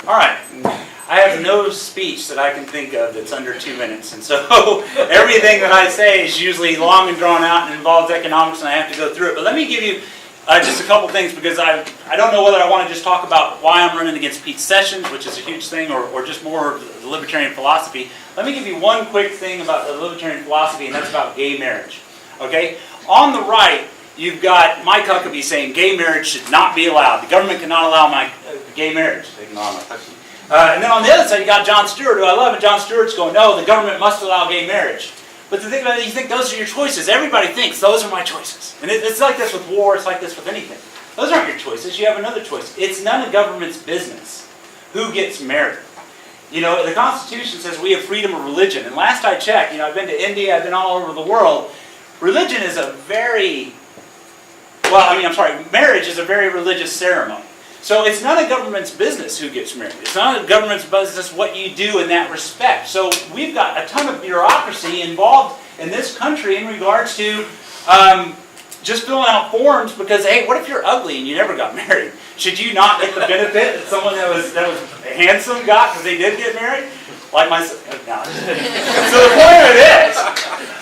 All right. I have no speech that I can think of that's under 2 minutes, and so everything that I say is usually long and drawn out and involves economics, and I have to go through it. But let me give you just a couple things, because I don't know whether I want to just talk about why I'm running against Pete Sessions, which is a huge thing, or just more of the libertarian philosophy. Let me give you one quick thing about the libertarian philosophy, and that's about gay marriage. Okay? On the right, you've got Mike Huckabee saying gay marriage should not be allowed. The government cannot allow gay marriage. And then on the other side, you got Jon Stewart, who I love, and Jon Stewart's going, no, the government must allow gay marriage. But the thing about it, you think those are your choices. Everybody thinks those are my choices. And it's like this with war, it's like this with anything. Those aren't your choices, you have another choice. It's none of government's business who gets married. You know, the Constitution says we have freedom of religion. And last I checked, I've been to India, I've been all over the world. Religion is marriage is a very religious ceremony. So it's none of government's business who gets married. It's none of government's business what you do in that respect. So we've got a ton of bureaucracy involved in this country in regards to just filling out forms because, hey, what if you're ugly and you never got married? Should you not get the benefit that someone that was handsome got because they did get married? Like myself. No. So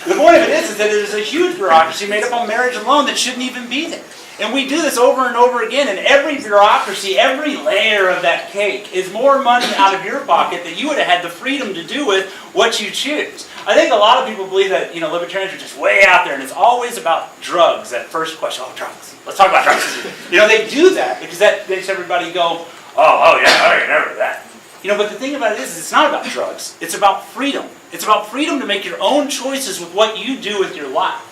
the point of it is that there's a huge bureaucracy made up on marriage alone that shouldn't even be there. And we do this over and over again, and every bureaucracy, every layer of that cake is more money out of your pocket that you would have had the freedom to do with what you choose. I think a lot of people believe that libertarians are just way out there, and it's always about drugs. That first question, drugs. Let's talk about drugs. They do that because that makes everybody go, oh yeah, never that. But the thing about it is, it's not about drugs. It's about freedom. It's about freedom to make your own choices with what you do with your life.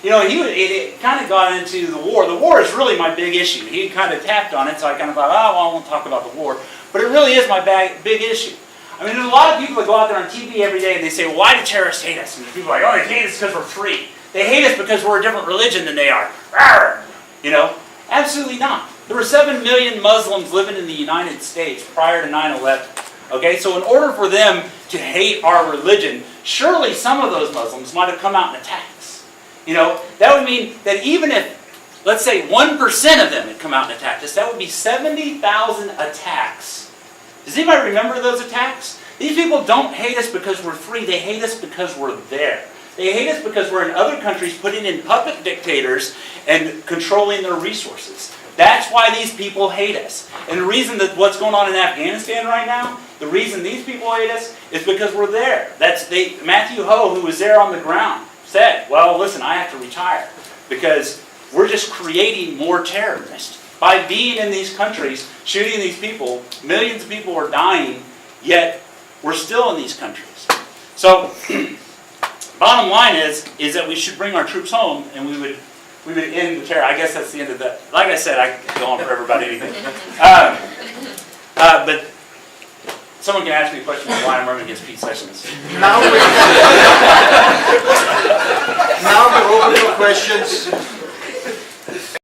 It kind of got into the war. The war is really my big issue. He kind of tapped on it, so I kind of thought, I won't talk about the war. But it really is my big issue. I mean, there's a lot of people that go out there on TV every day and they say, why do terrorists hate us? And there's people like, they hate us because we're free. They hate us because we're a different religion than they are. Absolutely not. There were 7 million Muslims living in the United States prior to 9/11. Okay, so in order for them to hate our religion, surely some of those Muslims might have come out and attacked us. That would mean that even if, let's say, 1% of them had come out and attacked us, that would be 70,000 attacks. Does anybody remember those attacks? These people don't hate us because we're free. They hate us because we're there. They hate us because we're in other countries putting in puppet dictators and controlling their resources. That's why these people hate us. And the reason that what's going on in Afghanistan right now, the reason these people hate us is because we're there. Matthew Ho, who was there on the ground, said, well, listen, I have to retire because we're just creating more terrorists. By being in these countries, shooting these people, millions of people are dying, yet we're still in these countries. So, bottom line is that we should bring our troops home and we would end the terror. I guess that's the end of that. Like I said, I could go on forever about anything. But someone can ask me a question about why I'm running against Pete Sessions. Now we're open for questions.